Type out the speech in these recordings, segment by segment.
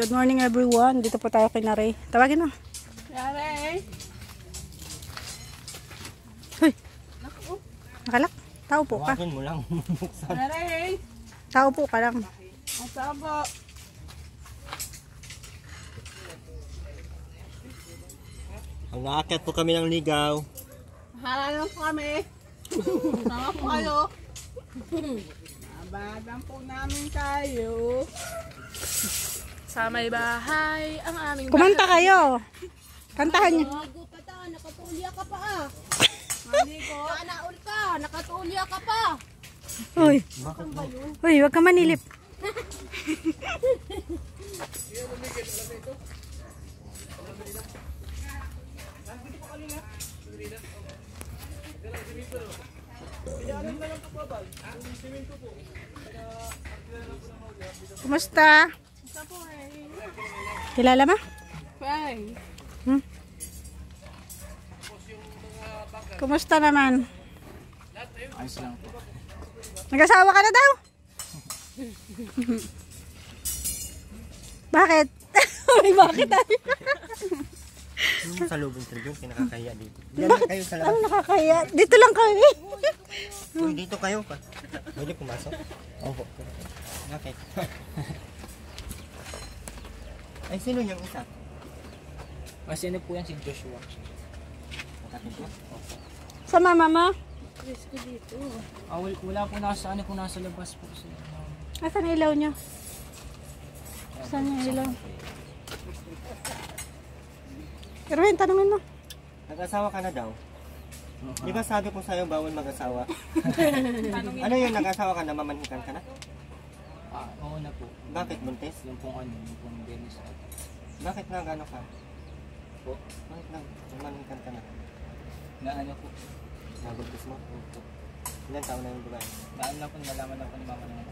Good morning everyone. Dito po tayo kay Naray. Tawagin mo. Naray. Hoy. Nakalak. Tao po ka. Tawagin mo lang. Naray. Tao po ka lang. Ang sabo. Ang aakyat po kami ng ligaw. Halang po kami. Sama po kayo. Abadan po namin kayo. Sa may bahay, ang aming bahay. Kumanta kayo. Kantahan niyo. Bago pa ta, nakatulya ka pa ah. Maligo. Kanaul ka, nakatulya ka pa. Uy. Uy, wag ka manilip. Kumusta? Isa po eh. Kilala mo? Bye. Kumusta naman? Ayos lang po. Nag-asawa ka na daw? Bakit? Uy, bakit tayo? Yung sa lubong tribune, kinakakaya dito. Diyan lang kayo sa Ano labas. nakakaya? Dito lang kami. Uy, dito kayo pa. Pwede pumasok? Opo. Bakit? Ay, sino yung isa? Kasi ano po yan si Joshua. Kapit mo? Sa mama mo? Wala po nasa ano po nasa labas po siya. Asan ang ilaw niyo? Asan yung ilaw? Erwin, tanungin mo. Nag-asawa ka na daw? Di ba sabi ko sa'yo bawal mag-asawa? Ano yun, nag-asawa ka na, mamanhikan ka na? Oo na po. Bakit buntis? Yung pong ano, yung pong Dennis. Bakit na gano'n ka? Po. Bakit na, mamanhikan ka na? Na ano po. Nabuntis mo? Ilan taon na yung babae? Naan lang po, nalaman lang po ni mama naman.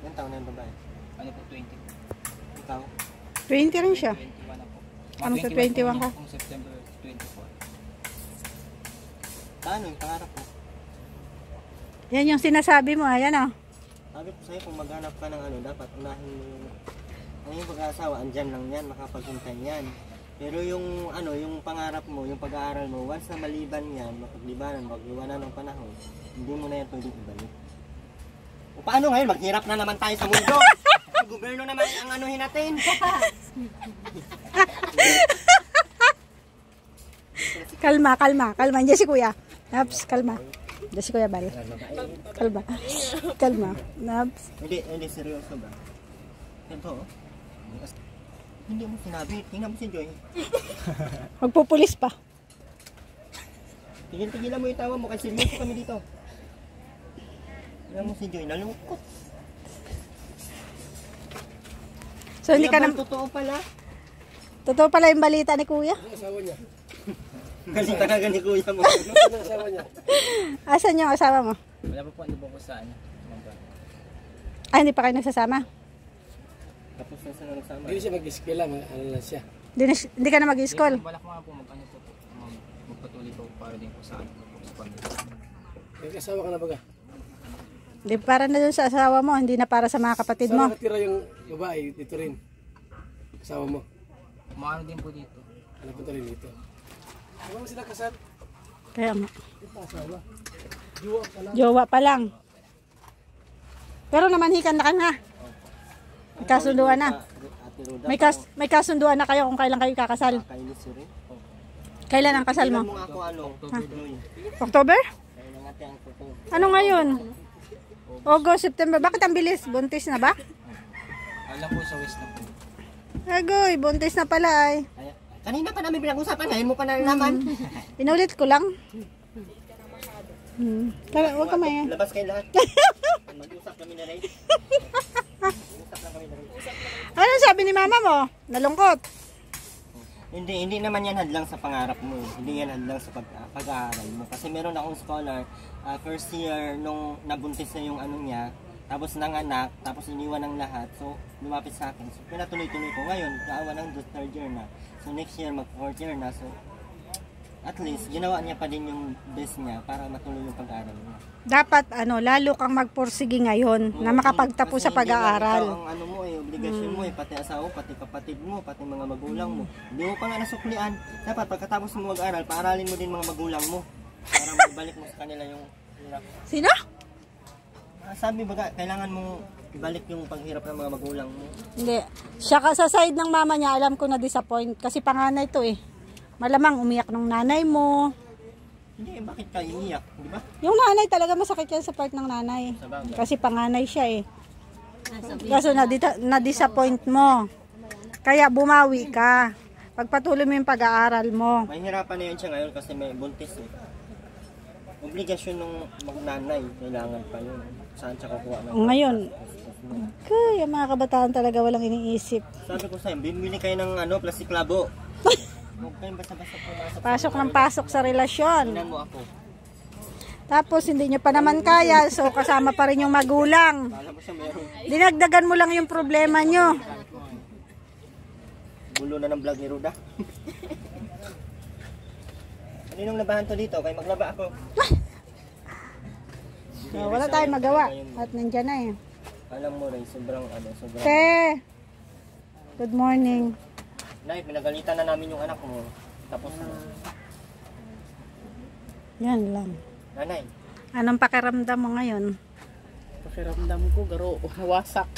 Ilan taon na yung babae? Ano po, 20. Ikaw? 20 rin siya. 21 na po. Ano sa 21 ka? Kung September 24. Paano yung pangarap mo? Yan yung sinasabi mo. Ayan o. Sabi ko sa'yo, kung maghanap ka ng ano, dapat unahin mo yung pag-aasawa, andyan lang yan, makapaghintay yan. Pero yung ano, yung pangarap mo, yung pag-aaral mo, once na maliban yan, mapaglibanan, mag-iwanan ng panahon, hindi mo na yan pwedeng ibalik. O paano ngayon? Maghirap na naman tayo sa mundo. Ang gobyerno naman ang anuhin natin. Kalma, kalma. Kalma. Diyan si Kuya. Naps, kalma. Diyan si Kuya Bal. Kalma. Kalma. Naps. Hindi, seryoso ba? Ito, oh. Hindi mo sinabi. Tingnan mo si Joy. Magpupulis pa. Tigil-tigilan mo yung tawa mo kasi seryoso kami dito. Tingnan mo si Joy. Nalungkot. So hindi ka na... Totoo pala. Totoo pala yung balita ni Kuya. Galing talaga ni kuya mo. Asan yung asawa mo? Wala pa po, ano po ko sa ano. Ah, hindi pa kayo nagsasama? Tapos na sila nagsama. Hindi siya mag-eskwela, ano lang siya. Hindi ka na mag-school? Balak mga po, mag-ano po po. Magpatuloy po para din po sa ano po sa pamilya. May kasawa ka na baga? Hindi, para na dun sa asawa mo, hindi na para sa mga kapatid Saan mo. nakatira yung babae dito rin? Kasawa mo? Maano din po dito. Ano punta rin dito? Ano mo sila kasal? Kaya mo. Asawa. Juwa ka lang. Jowa pa lang. Pero namanhikan na ka nga. May kasunduan na. Ate Roda, May kasunduan na kayo kung kailan kayo kakasal. kainis rin. Kailan ang kasal Tingnan mo? mo nga ako ano. Joy. October? Kailan natin ang totoo. Ano ngayon? August, September. Bakit ang bilis? Buntis na ba? Alam po sa west na po. Agoy, buntis na pala ay. Kaya, kanina pa namin pinag-usapan, ngayon mo pa nalalaman. Inulit ko lang. Huwag ka may. Labas kayo lahat. Mag-usap kami na rin. Mag-usap lang kami na rin. Ano sabi ni mama mo? Nalungkot. Hindi naman yan hadlang sa pangarap mo. Hindi yan hadlang sa pag-aaral mo. Kasi meron akong scholar, first year nung nabuntis na yung ano niya, tapos nanganak, tapos iniwan ng lahat. So, lumapit sa akin. So, pinatuloy-tuloy ko. Ngayon, naawa ng third year na. So, next year, mag-fourth year na. So, at least ginawa niya pa din yung best niya para matuloy yung pag-aaral niya. Dapat lalo kang magpursige ngayon na makapagtapos sa pag-aaral. Ang ano mo obligasyon mo pati asawa, pati kapatid mo, pati mga magulang mo. Hindi mo pa nga nasuklian. Dapat pagkatapos mo mag-aral, paaralin mo din mga magulang mo para maibalik mo sa kanila yung hirap. Sino? Sabi baga, kailangan mo ibalik yung paghirap ng mga magulang mo. Hindi. Siya sa side ng mama niya, alam ko na disappoint kasi panganay to eh. Malamang umiyak ng nanay mo. Hindi, bakit ka iiyak, di ba? Yung nanay talaga masakit yan sa part ng nanay. Kasi panganay siya eh. Kaso na-disappoint mo. Kaya bumawi ka. Pagpatuloy mo yung pag-aaral mo. Mahirapan na yan siya ngayon kasi may buntis eh. Obligasyon ng magnanay, kailangan pa yun. Saan siya kukuha ng Ngayon, kaya mga kabataan talaga walang iniisip. Sabi ko sa'yo, bimili kayo ng plastic labo. Huwag kayong basta-basta pumasok. Pasok ng pasok sa relasyon. Tingnan mo ako. Tapos hindi nyo pa naman kaya, so kasama pa rin yung magulang. Alam mo siya meron. Dinagdagan mo lang yung problema nyo. Gulo na ng vlog ni Ruda. Kaninong labahan to dito? Kaya maglaba ako. So, wala tayong magawa. At nandyan na eh. Alam mo rin, sobrang sobrang. Te! Good morning. Nay, pinagalitan na namin yung anak mo. Tapos na. Yan lang. Nanay, Anong pakiramdam mo ngayon? Pakiramdam ko, garo, wasak.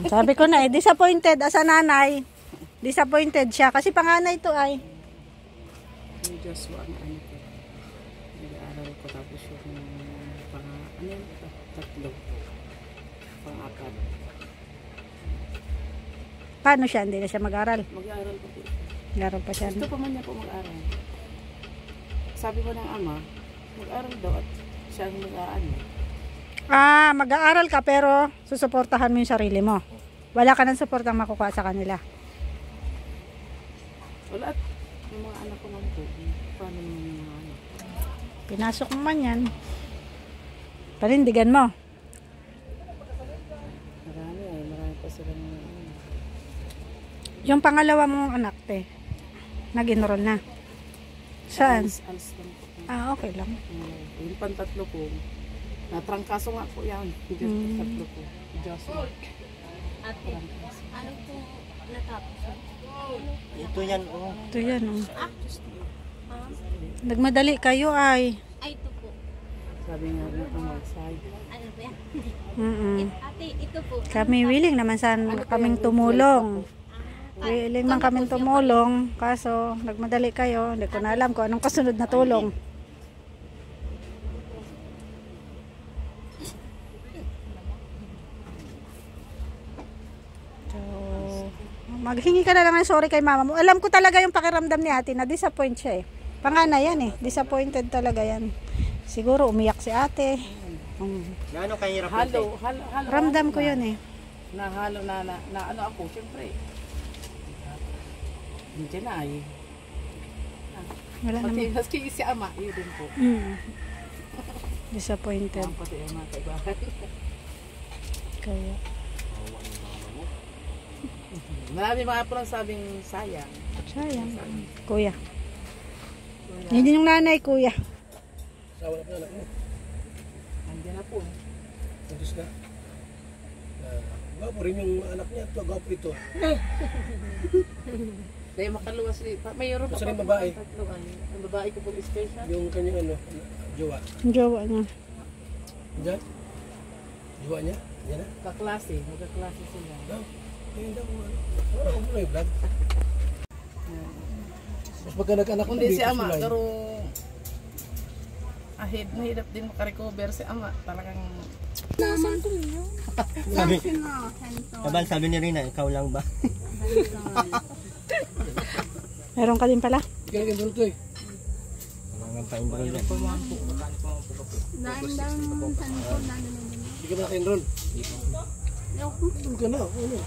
Sabi ko na disappointed as a nanay. Disappointed siya kasi panganay to ay. Yung Joshua, ano ko. Nag-aaral ko tapos yung tatlo. Pang-apat. Paano siya? Hindi na siya mag-aral. Mag-aaral ko po. Mag-aral pa siya. Gusto pa man niya po mag-aaral. Sabi ko ng ama, mag-aaral daw at siya ang mag-aano. Mag-aaral ka pero susuportahan mo yung sarili mo. Wala ka ng suportang makukuha sa kanila. Wala at yung mga anak ko man po. Paano yung mga anak? Pinasok mo man yan. Panindigan mo. Marami pa silang Yung pangalawa mong anak, te, nag-enroll na. Saan? alis lang po. Okay lang. Yung pantatlo po, natrangkaso nga po yan. Yung tatlo po. Joshua. Ate, ano po natapos? ito yan Ito yan, Nagmadali kayo ay. Ay, ito po. Sabi nga rin ang outside. Ano po yan? Ate, ito po. Kami willing naman kaming tumulong. Willing man kaming tumulong. Kaso, nagmadali kayo. Hindi ko na alam kung anong kasunod na tulong. So, maghingi ka na lang ng sorry kay mama mo. Alam ko talaga yung pakiramdam ni ate na disappoint siya eh. Panganay yan eh. Disappointed talaga yan. Siguro umiyak si ate. Gaano kahirap Halo. Ramdam ko yun eh. Nahalo na ano ako, syempre. Hindi na ay. Wala Pati naman. maski si ama, yun din po. Disappointed. Pati ang mga kaibahan. Kaya. Marami mga po lang sabing sayang. Sayang. Kuya. Yan din yung nanay, kuya. Sawa na po anak mo. Andiyan na po. Tapos na. Gwapo rin yung anak niya. Ito, gwapo ito. Dahil makaluwas rin. Mayroon pa Basta rin pa babae. tatluan. Ang babae ko po special. Yung kanyang jowa. Yung jowa niya. Diyan? Jowa niya? Yan na? Kaklase. Magkaklase sila. No? Ayun daw kung ano. Huwag mo na yung vlog. Mas pagka nag-anak ko Kundi si dito ama. sila. Pero mahirap din makarecover si ama. Talagang sabi ni Rina, ikaw lang ba? Meron ka din pala. Kaya nag-enroll to eh. Mga pa-enroll yan. Hindi ka ba naka-enroll? Enroll ka na. Ano?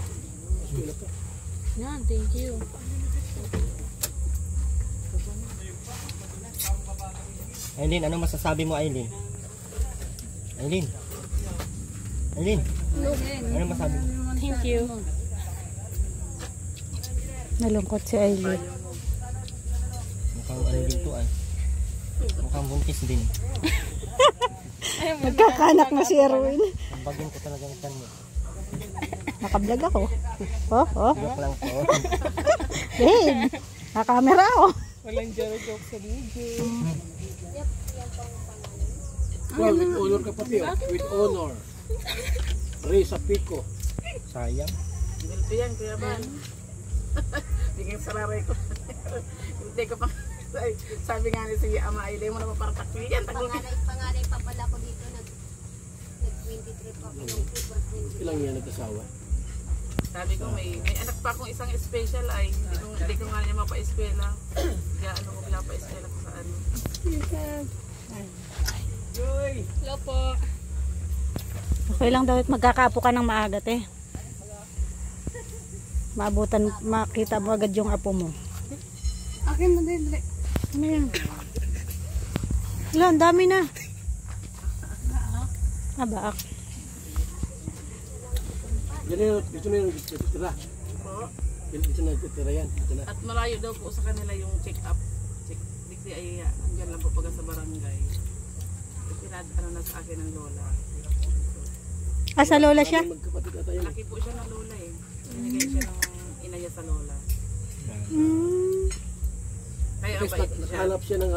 Eskwela ka. Yan, thank you. Aileen, ano masasabi mo, Aileen? Aileen? Aileen? Ano masabi mo? Thank you. Nalungkot si Aileen. Mukhang ano dito ay. Mukhang buntis din. Nagkakanak na si Erwin. Bagin ko talaga ang tiyan mo. Nakablog ako. Oh. Joke lang po. Babe, nakamera ako. Walang joke sa video. Well, with honor ka pati, oh. With honor. Reza Pico. Sayang. Ito yan, Kuya Ban. Hindi kang sararay ko. Hindi ko pa. Sabi nga ni si Ama Aile mo na mapartakwi yan. Panganay pa pala ko dito. Nag-23 pa ako. Ilang yan nag-asawa? Sabi ko may anak pa akong isang special ay hindi ko nga niya mapa-eskwela. Kaya ano ko pinapa-eskwela ko sa ano. Hello po. Okay lang daw magkakaapo ka ng maaga, te. Maabutan, makita mo agad yung apo mo. Akin na din. Ano yan? Wala, ang dami na. Baak. Dito na yung titira. Dito na titira yan. Dito na. At malayo daw po sa kanila yung check-up. Dikti ay andyan lang po pag sa barangay. Ano na sa akin ng lola. Sa lola siya? Magkapatid na tayo. Laki po siya ng lola eh. Binigay siya ng ina niya sa lola. Kaya ang bait siya. Naghanap siya ng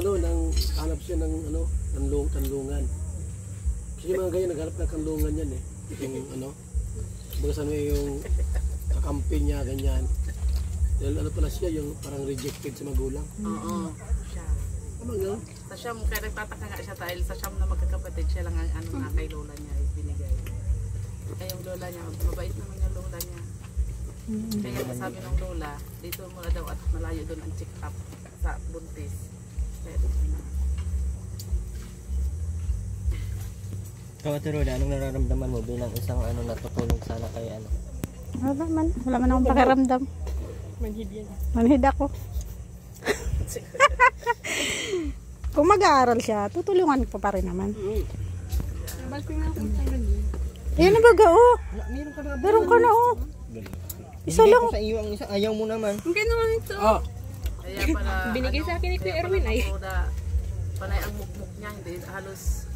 kanlungan. Kasi yung mga ganyan naghanap ng kanlungan yan eh. Yung baga saan yung kakampi niya, ganyan. Dahil pala siya, yung parang rejected sa magulang. Oo. Siya. Ano nga? Sa siyam, kaya nagtataka nga siya dahil sa siyam na magkakapatid siya lang ang na kay lola niya binigay. Kaya yung lola niya, mabait naman yung lola niya. Kaya sabi ng lola, dito muna daw at malayo doon ang check-up sa buntis. Kaya doon na. Ikaw, Ate Roda, anong nararamdaman mo bilang isang natutulong sana kay Wala man akong pakiramdam. Manhid yan. Manhid ako. Kung mag-aaral siya, tutulungan ko pa rin naman. Ayan na baga, oh. Meron ka na, oh. Isa lang. Sa iyo ang isa, ayaw mo naman. Hindi naman ito. Kaya pala, Binigay sa akin ni Kuya Erwin ay. Panay ang mukmuk niya, hindi halos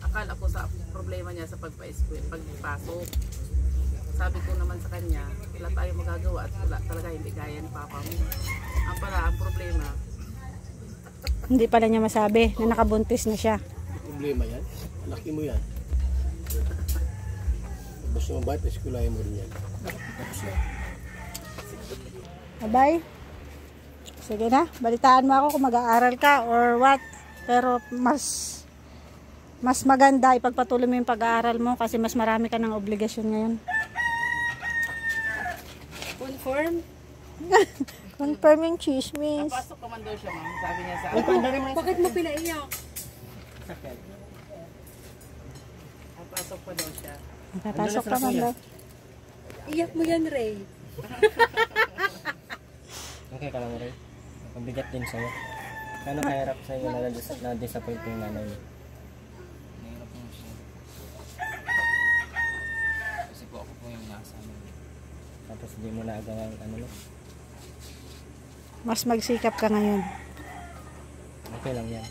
akala ko sa problema niya sa pagpasok. Sabi ko naman sa kanya, wala tayo magagawa at wala talaga hindi kaya ni Papa mo. Ang problema, Hindi pala niya masabi na nakabuntis na siya. Problema yan. Laki mo yan. Basta mabait, eskulahin mo rin yan. Bye. Sige na, balitaan mo ako kung mag-aaral ka or what. Pero mas maganda ipagpatuloy mo yung pag-aaral mo kasi mas marami ka ng obligasyon ngayon. Confirm? Confirming chismis. pasok naman daw siya, ma'am. Sabi niya sa akin. Bakit mo pinaiyak? Pasok pa daw siya. Nakapasok ka man daw. Iyak mo yan, Ray. Okay ka lang, Ray. Mabigat din sa'yo. Kano kahirap sa'yo na-disappoint yung nanay mo? Nahirap po siya. Kasi po ako po yung nasa niya. Tapos hindi mo naagawa yung mo? Mas magsikap ka ngayon. Okay lang yan.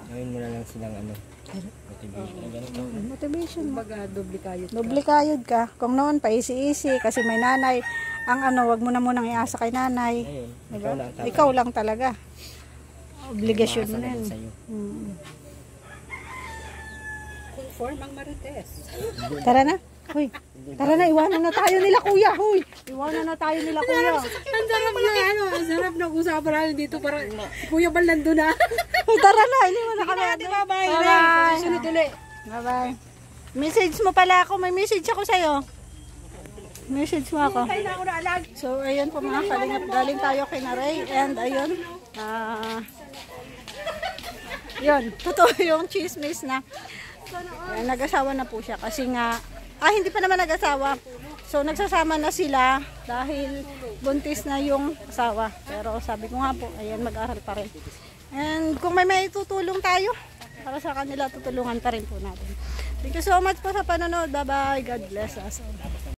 Gawin mo na lang silang motivation. Ganito. Motivation mo. Baga, duplikayot. Dublikayod ka. Kung noon pa easy kasi may nanay. Ang wag mo na munang iasa kay nanay. Ayun, Diba? Ikaw lang talaga. Obligasyon mo na yan. Sa'yo. Confirm ang Marites. Tara na. Hoy. Tara na, iwanan na tayo nila kuya. Hoy. Iwanan na tayo nila kuya. Ang sarap na ang sarap na usapan natin dito para si Kuya Bal nandun na. Hoy, tara na. Hindi mo na kami. Bye-bye. Bye-bye. Susunod ulit. Bye-bye. Message mo pala ako. May message ako sa'yo. Message mo ako. So, ayun po mga kalingap. Galing tayo kay Ray. And ayun. Yun. Totoo yung chismis na nag-asawa na po siya. Kasi nga, hindi pa naman nag-asawa. So, nagsasama na sila dahil buntis na yung asawa. Pero sabi ko nga po, ayan, mag-aral pa rin. And kung may tutulong tayo, para sa kanila, tutulungan pa rin po natin. Thank you so much po sa panonood. Bye-bye. God bless us all.